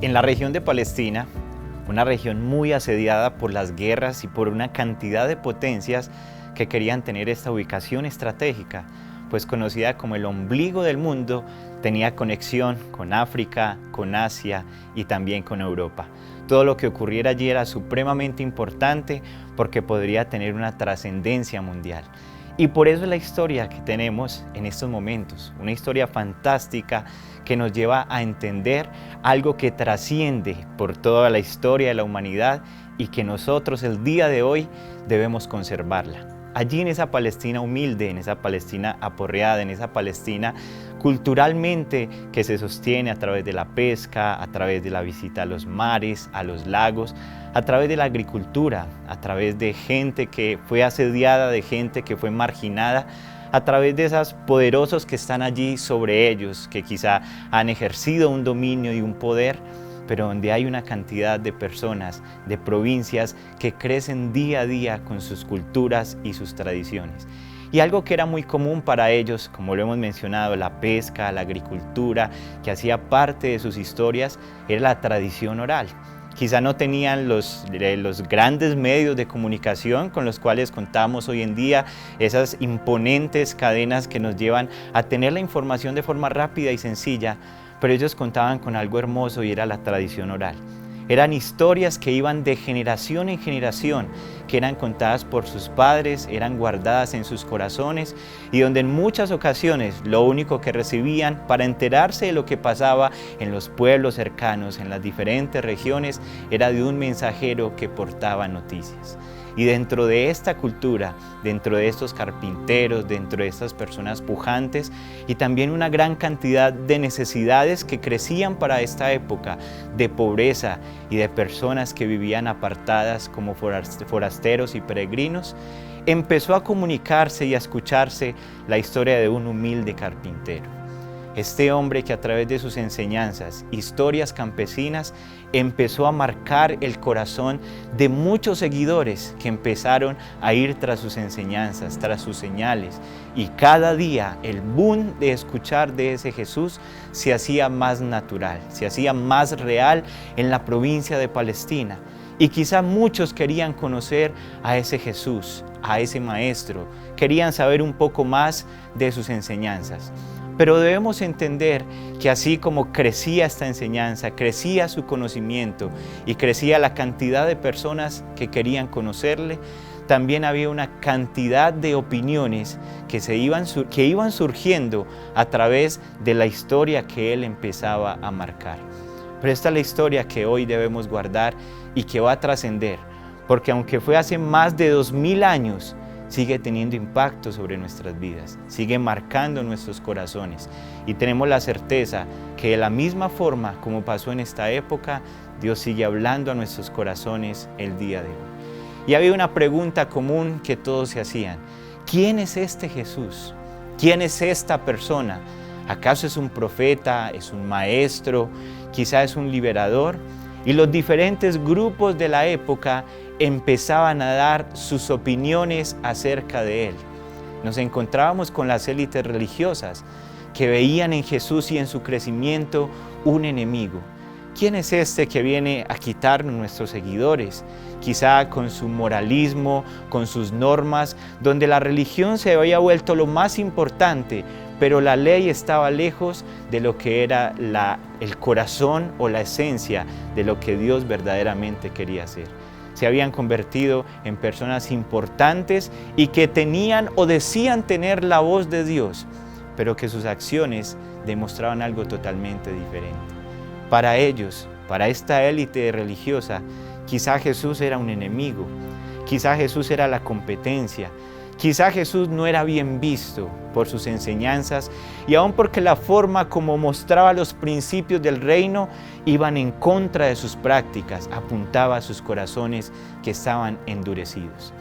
En la región de Palestina, una región muy asediada por las guerras y por una cantidad de potencias que querían tener esta ubicación estratégica, pues conocida como el ombligo del mundo, tenía conexión con África, con Asia y también con Europa. Todo lo que ocurriera allí era supremamente importante porque podría tener una trascendencia mundial. Y por eso es la historia que tenemos en estos momentos, una historia fantástica que nos lleva a entender algo que trasciende por toda la historia de la humanidad y que nosotros el día de hoy debemos conservarla. Allí en esa Palestina humilde, en esa Palestina aporreada, en esa Palestina culturalmente que se sostiene a través de la pesca, a través de la visita a los mares, a los lagos, a través de la agricultura, a través de gente que fue asediada, de gente que fue marginada, a través de esos poderosos que están allí sobre ellos, que quizá han ejercido un dominio y un poder, pero donde hay una cantidad de personas, de provincias que crecen día a día con sus culturas y sus tradiciones. Y algo que era muy común para ellos, como lo hemos mencionado, la pesca, la agricultura, que hacía parte de sus historias, era la tradición oral. Quizá no tenían los grandes medios de comunicación con los cuales contamos hoy en día, esas imponentes cadenas que nos llevan a tener la información de forma rápida y sencilla, pero ellos contaban con algo hermoso y era la tradición oral. Eran historias que iban de generación en generación, que eran contadas por sus padres, eran guardadas en sus corazones y donde en muchas ocasiones lo único que recibían para enterarse de lo que pasaba en los pueblos cercanos, en las diferentes regiones, era de un mensajero que portaba noticias. Y dentro de esta cultura, dentro de estos carpinteros, dentro de estas personas pujantes y también una gran cantidad de necesidades que crecían para esta época, de pobreza y de personas que vivían apartadas como forasteros y peregrinos, empezó a comunicarse y a escucharse la historia de un humilde carpintero. Este hombre que a través de sus enseñanzas, historias campesinas, empezó a marcar el corazón de muchos seguidores que empezaron a ir tras sus enseñanzas, tras sus señales. Y cada día el boom de escuchar de ese Jesús se hacía más natural, se hacía más real en la provincia de Palestina. Y quizá muchos querían conocer a ese Jesús, a ese Maestro, querían saber un poco más de sus enseñanzas. Pero debemos entender que así como crecía esta enseñanza, crecía su conocimiento y crecía la cantidad de personas que querían conocerle, también había una cantidad de opiniones que iban surgiendo a través de la historia que él empezaba a marcar. Pero esta es la historia que hoy debemos guardar y que va a trascender, porque aunque fue hace más de 2000 años, sigue teniendo impacto sobre nuestras vidas, sigue marcando nuestros corazones y tenemos la certeza que de la misma forma como pasó en esta época, Dios sigue hablando a nuestros corazones el día de hoy. Y había una pregunta común que todos se hacían: ¿quién es este Jesús? ¿Quién es esta persona? ¿Acaso es un profeta? ¿Es un maestro? ¿Quizá es un liberador? Y los diferentes grupos de la época empezaban a dar sus opiniones acerca de él. Nos encontrábamos con las élites religiosas que veían en Jesús y en su crecimiento un enemigo. ¿Quién es este que viene a quitarnos nuestros seguidores? Quizá con su moralismo, con sus normas, donde la religión se había vuelto lo más importante, pero la ley estaba lejos de lo que era el corazón o la esencia de lo que Dios verdaderamente quería hacer. Se habían convertido en personas importantes y que tenían o decían tener la voz de Dios, pero que sus acciones demostraban algo totalmente diferente. Para ellos, para esta élite religiosa, quizá Jesús era un enemigo, quizá Jesús era la competencia, quizá Jesús no era bien visto por sus enseñanzas y aún porque la forma como mostraba los principios del reino iban en contra de sus prácticas, apuntaba a sus corazones que estaban endurecidos.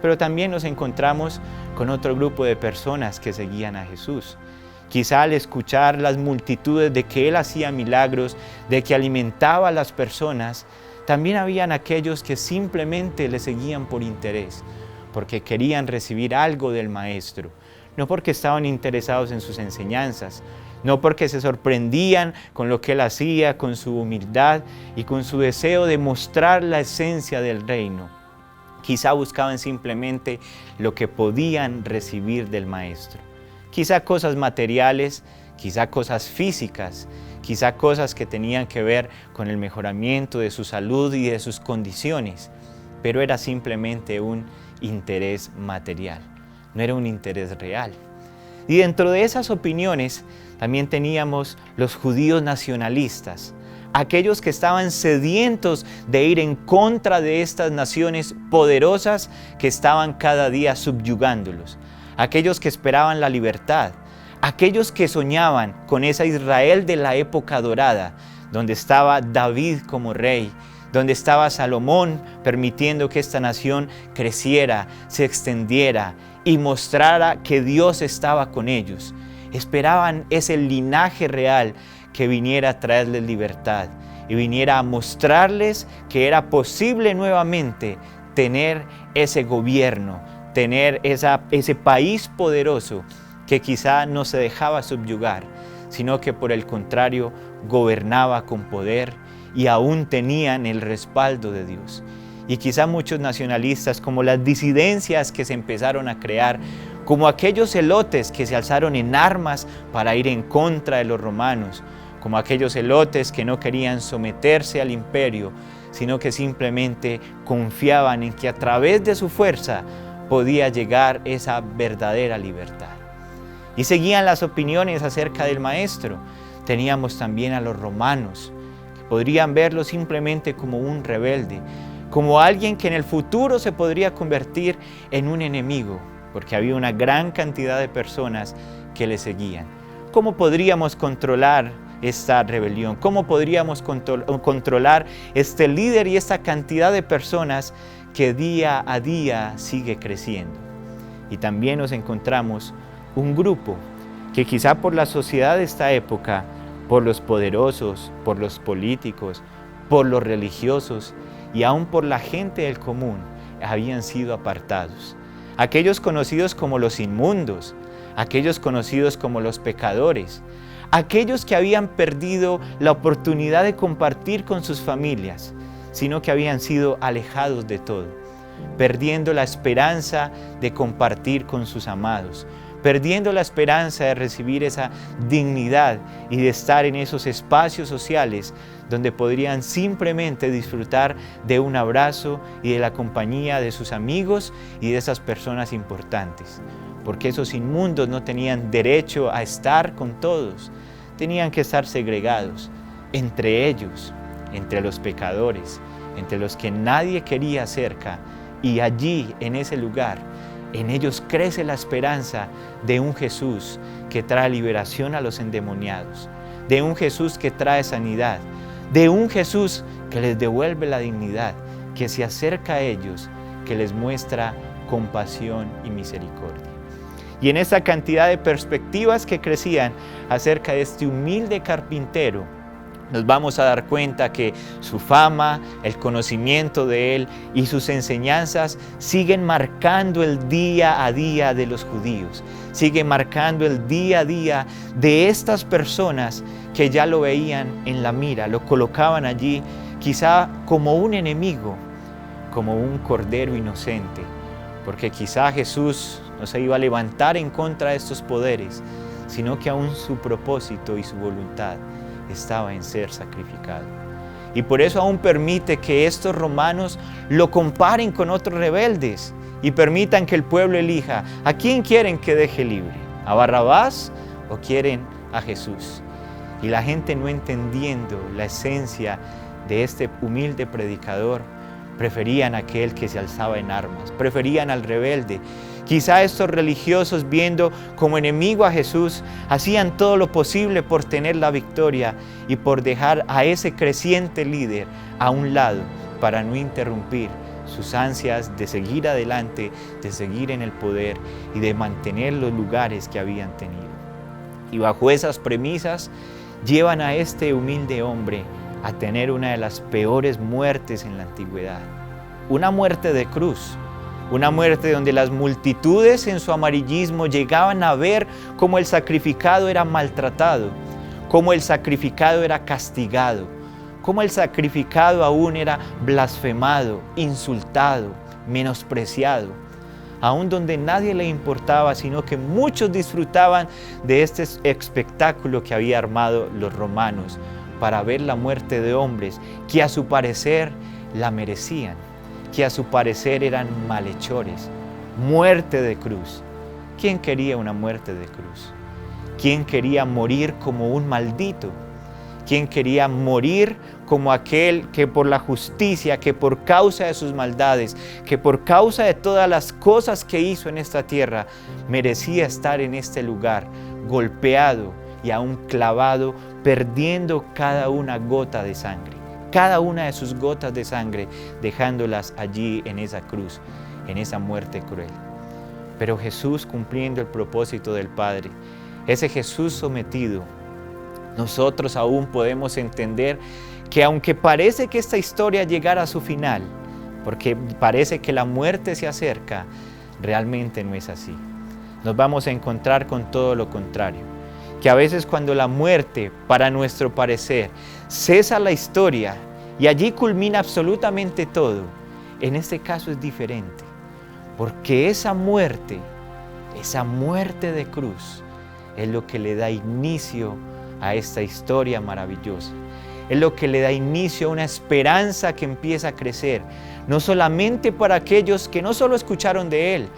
Pero también nos encontramos con otro grupo de personas que seguían a Jesús. Quizá al escuchar las multitudes de que Él hacía milagros, de que alimentaba a las personas, también habían aquellos que simplemente le seguían por interés, porque querían recibir algo del Maestro, no porque estaban interesados en sus enseñanzas, no porque se sorprendían con lo que él hacía, con su humildad y con su deseo de mostrar la esencia del reino. Quizá buscaban simplemente lo que podían recibir del maestro. Quizá cosas materiales, quizá cosas físicas, quizá cosas que tenían que ver con el mejoramiento de su salud y de sus condiciones, pero era simplemente un interés material, no era un interés real. Y dentro de esas opiniones también teníamos los judíos nacionalistas, aquellos que estaban sedientos de ir en contra de estas naciones poderosas que estaban cada día subyugándolos, aquellos que esperaban la libertad, aquellos que soñaban con esa Israel de la época dorada, donde estaba David como rey, donde estaba Salomón permitiendo que esta nación creciera, se extendiera y mostrara que Dios estaba con ellos. Esperaban ese linaje real que viniera a traerles libertad y viniera a mostrarles que era posible nuevamente tener ese gobierno, tener ese país poderoso que quizá no se dejaba subyugar, sino que por el contrario gobernaba con poder y aún tenían el respaldo de Dios. Y quizá muchos nacionalistas, como las disidencias que se empezaron a crear, como aquellos celotes que se alzaron en armas para ir en contra de los romanos, como aquellos celotes que no querían someterse al imperio, sino que simplemente confiaban en que a través de su fuerza podía llegar esa verdadera libertad. Y seguían las opiniones acerca del maestro. Teníamos también a los romanos, que podrían verlo simplemente como un rebelde, como alguien que en el futuro se podría convertir en un enemigo, porque había una gran cantidad de personas que le seguían. ¿Cómo podríamos controlar esta rebelión? ¿Cómo podríamos controlar este líder y esta cantidad de personas que día a día sigue creciendo? Y también nos encontramos un grupo que quizá por la sociedad de esta época, por los poderosos, por los políticos, por los religiosos y aún por la gente del común, habían sido apartados. Aquellos conocidos como los inmundos, aquellos conocidos como los pecadores, aquellos que habían perdido la oportunidad de compartir con sus familias, sino que habían sido alejados de todo, perdiendo la esperanza de compartir con sus amados, perdiendo la esperanza de recibir esa dignidad y de estar en esos espacios sociales donde podrían simplemente disfrutar de un abrazo y de la compañía de sus amigos y de esas personas importantes. Porque esos inmundos no tenían derecho a estar con todos, tenían que estar segregados entre ellos, entre los pecadores, entre los que nadie quería cerca, y allí, en ese lugar, en ellos crece la esperanza de un Jesús que trae liberación a los endemoniados, de un Jesús que trae sanidad, de un Jesús que les devuelve la dignidad, que se acerca a ellos, que les muestra compasión y misericordia. Y en esa cantidad de perspectivas que crecían acerca de este humilde carpintero, nos vamos a dar cuenta que su fama, el conocimiento de él y sus enseñanzas siguen marcando el día a día de los judíos, siguen marcando el día a día de estas personas que ya lo veían en la mira, lo colocaban allí quizá como un enemigo, como un cordero inocente, porque quizá Jesús no se iba a levantar en contra de estos poderes, sino que aún su propósito y su voluntad estaba en ser sacrificado. Y por eso aún permite que estos romanos lo comparen con otros rebeldes y permitan que el pueblo elija a quién quieren que deje libre, a Barrabás o quieren a Jesús. Y la gente, no entendiendo la esencia de este humilde predicador, preferían a aquel que se alzaba en armas, preferían al rebelde. Quizá estos religiosos, viendo como enemigo a Jesús, hacían todo lo posible por tener la victoria y por dejar a ese creciente líder a un lado para no interrumpir sus ansias de seguir adelante, de seguir en el poder y de mantener los lugares que habían tenido. Y bajo esas premisas llevan a este humilde hombre a tener una de las peores muertes en la antigüedad, una muerte de cruz. Una muerte donde las multitudes en su amarillismo llegaban a ver cómo el sacrificado era maltratado, cómo el sacrificado era castigado, cómo el sacrificado aún era blasfemado, insultado, menospreciado, aún donde nadie le importaba, sino que muchos disfrutaban de este espectáculo que había armado los romanos para ver la muerte de hombres que a su parecer la merecían, que a su parecer eran malhechores. Muerte de cruz. ¿Quién quería una muerte de cruz? ¿Quién quería morir como un maldito? ¿Quién quería morir como aquel que por la justicia, que por causa de sus maldades, que por causa de todas las cosas que hizo en esta tierra, merecía estar en este lugar, golpeado y aún clavado, perdiendo cada una gota de sangre, cada una de sus gotas de sangre, dejándolas allí en esa cruz, en esa muerte cruel? Pero Jesús, cumpliendo el propósito del Padre, ese Jesús sometido, nosotros aún podemos entender que aunque parece que esta historia llegara a su final, porque parece que la muerte se acerca, realmente no es así. Nos vamos a encontrar con todo lo contrario, que a veces cuando la muerte, para nuestro parecer, cesa la historia y allí culmina absolutamente todo, en este caso es diferente, porque esa muerte de cruz, es lo que le da inicio a esta historia maravillosa. Es lo que le da inicio a una esperanza que empieza a crecer, no solamente para aquellos que no solo escucharon de Él,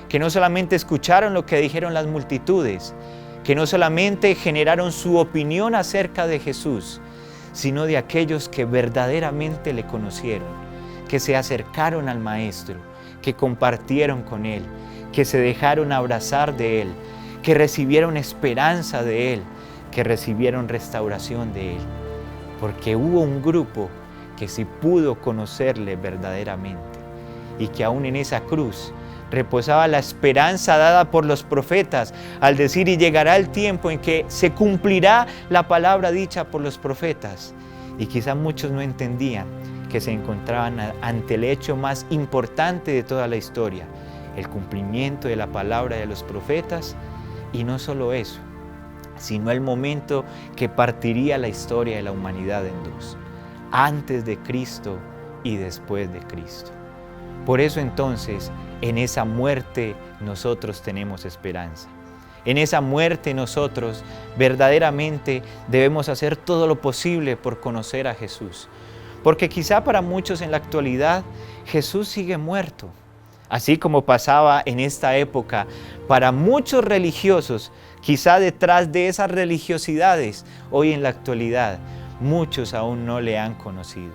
que no solamente escucharon lo que dijeron las multitudes, que no solamente generaron su opinión acerca de Jesús, sino de aquellos que verdaderamente le conocieron, que se acercaron al Maestro, que compartieron con Él, que se dejaron abrazar de Él, que recibieron esperanza de Él, que recibieron restauración de Él. Porque hubo un grupo que sí pudo conocerle verdaderamente y que aún en esa cruz reposaba la esperanza dada por los profetas al decir: y llegará el tiempo en que se cumplirá la palabra dicha por los profetas. Y quizá muchos no entendían que se encontraban ante el hecho más importante de toda la historia, el cumplimiento de la palabra de los profetas. Y no solo eso, sino el momento que partiría la historia de la humanidad en dos, antes de Cristo y después de Cristo. Por eso entonces, en esa muerte nosotros tenemos esperanza. En esa muerte nosotros verdaderamente debemos hacer todo lo posible por conocer a Jesús. Porque quizá para muchos en la actualidad Jesús sigue muerto. Así como pasaba en esta época, para muchos religiosos, quizá detrás de esas religiosidades, hoy en la actualidad, muchos aún no le han conocido.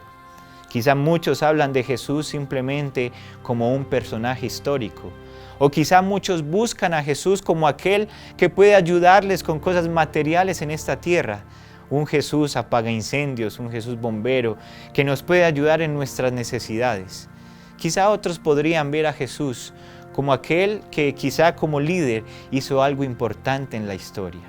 Quizá muchos hablan de Jesús simplemente como un personaje histórico. O quizá muchos buscan a Jesús como aquel que puede ayudarles con cosas materiales en esta tierra. Un Jesús apaga incendios, un Jesús bombero, que nos puede ayudar en nuestras necesidades. Quizá otros podrían ver a Jesús como aquel que quizá como líder hizo algo importante en la historia.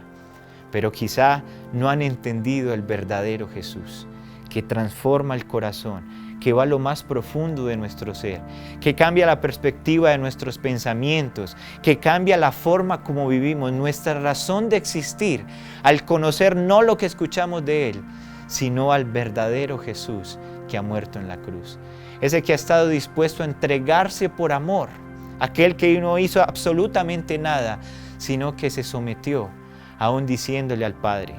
Pero quizá no han entendido el verdadero Jesús, que transforma el corazón, que va a lo más profundo de nuestro ser, que cambia la perspectiva de nuestros pensamientos, que cambia la forma como vivimos, nuestra razón de existir, al conocer no lo que escuchamos de Él, sino al verdadero Jesús que ha muerto en la cruz. Ese que ha estado dispuesto a entregarse por amor, aquel que no hizo absolutamente nada, sino que se sometió, aún diciéndole al Padre: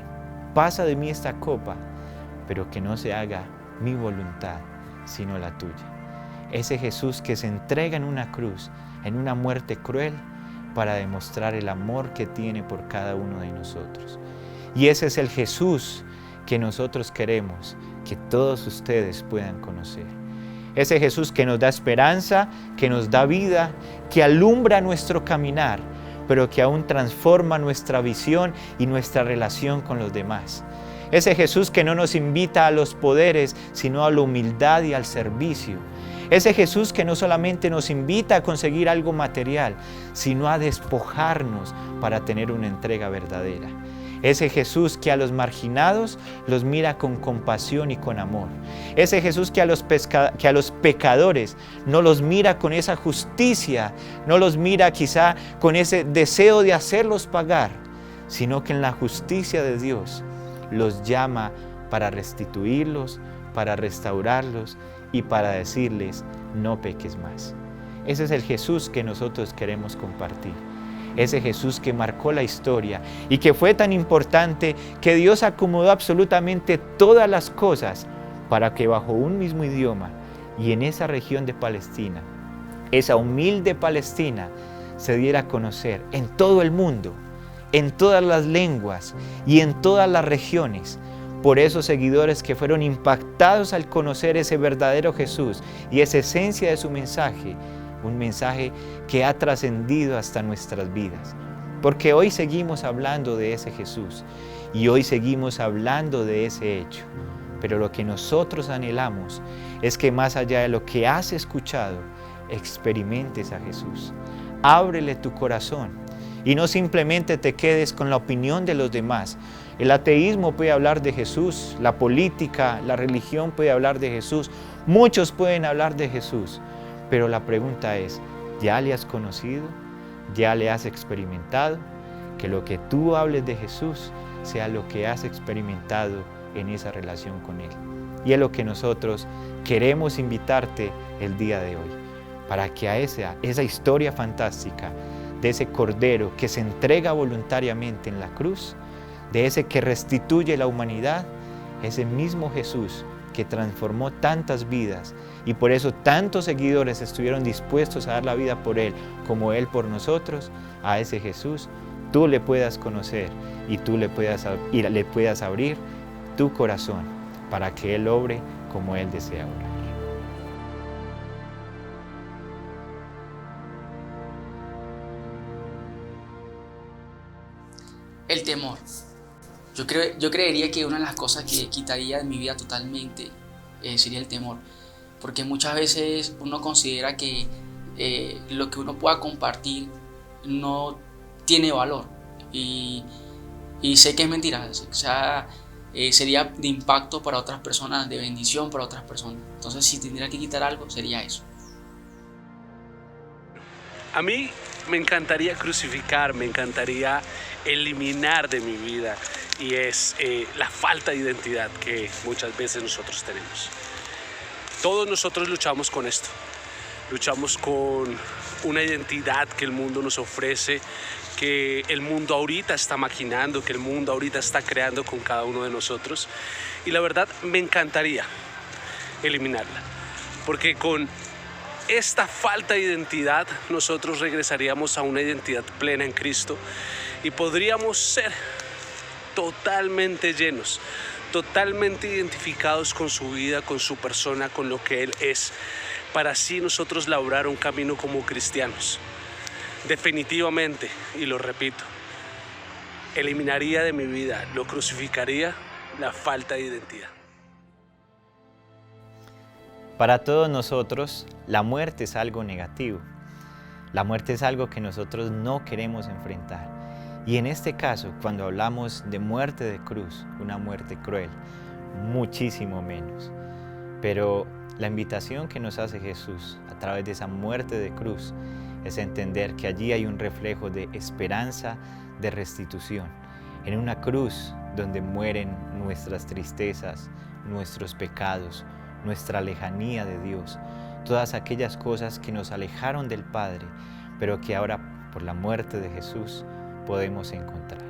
pasa de mí esta copa, pero que no se haga mi voluntad, sino la tuya. Ese Jesús que se entrega en una cruz, en una muerte cruel, para demostrar el amor que tiene por cada uno de nosotros. Y ese es el Jesús que nosotros queremos que todos ustedes puedan conocer. Ese Jesús que nos da esperanza, que nos da vida, que alumbra nuestro caminar, pero que aún transforma nuestra visión y nuestra relación con los demás. Ese Jesús que no nos invita a los poderes, sino a la humildad y al servicio. Ese Jesús que no solamente nos invita a conseguir algo material, sino a despojarnos para tener una entrega verdadera. Ese Jesús que a los marginados los mira con compasión y con amor. Ese Jesús que a los pecadores no los mira con esa justicia, no los mira quizá con ese deseo de hacerlos pagar, sino que en la justicia de Dios los llama para restituirlos, para restaurarlos y para decirles, no peques más. Ese es el Jesús que nosotros queremos compartir. Ese Jesús que marcó la historia y que fue tan importante que Dios acomodó absolutamente todas las cosas para que bajo un mismo idioma y en esa región de Palestina, esa humilde Palestina, se diera a conocer en todo el mundo, en todas las lenguas y en todas las regiones, por esos seguidores que fueron impactados al conocer ese verdadero Jesús y esa esencia de su mensaje, un mensaje que ha trascendido hasta nuestras vidas. Porque hoy seguimos hablando de ese Jesús y hoy seguimos hablando de ese hecho. Pero lo que nosotros anhelamos es que más allá de lo que has escuchado, experimentes a Jesús. Ábrele tu corazón y no simplemente te quedes con la opinión de los demás. El ateísmo puede hablar de Jesús, la política, la religión puede hablar de Jesús, muchos pueden hablar de Jesús, pero la pregunta es, ¿ya le has conocido? ¿Ya le has experimentado? Que lo que tú hables de Jesús sea lo que has experimentado en esa relación con Él. Y es lo que nosotros queremos invitarte el día de hoy, para que a esa historia fantástica de ese Cordero que se entrega voluntariamente en la cruz, de ese que restituye la humanidad, ese mismo Jesús que transformó tantas vidas y por eso tantos seguidores estuvieron dispuestos a dar la vida por Él como Él por nosotros, a ese Jesús tú le puedas conocer y tú le puedas abrir tu corazón para que Él obre como Él desea obrar. El temor. Yo creería que una de las cosas que quitaría de mi vida totalmente sería el temor. Porque muchas veces uno considera que lo que uno pueda compartir no tiene valor. Y sé que es mentira. O sea, sería de impacto para otras personas, de bendición para otras personas. Entonces, si tendría que quitar algo, sería eso. A mí me encantaría crucificar, me encantaría eliminar de mi vida, y es la falta de identidad que muchas veces nosotros tenemos. Todos nosotros luchamos con esto, luchamos con una identidad que el mundo nos ofrece, que el mundo ahorita está maquinando, que el mundo ahorita está creando con cada uno de nosotros, y la verdad me encantaría eliminarla, porque con esta falta de identidad nosotros regresaríamos a una identidad plena en Cristo y podríamos ser totalmente llenos, totalmente identificados con su vida, con su persona, con lo que Él es, para así nosotros labrar un camino como cristianos. Definitivamente, y lo repito, eliminaría de mi vida, lo crucificaría, la falta de identidad. Para todos nosotros, la muerte es algo negativo. La muerte es algo que nosotros no queremos enfrentar. Y en este caso, cuando hablamos de muerte de cruz, una muerte cruel, muchísimo menos. Pero la invitación que nos hace Jesús a través de esa muerte de cruz es entender que allí hay un reflejo de esperanza, de restitución. En una cruz donde mueren nuestras tristezas, nuestros pecados, nuestra lejanía de Dios, todas aquellas cosas que nos alejaron del Padre, pero que ahora por la muerte de Jesús podemos encontrar.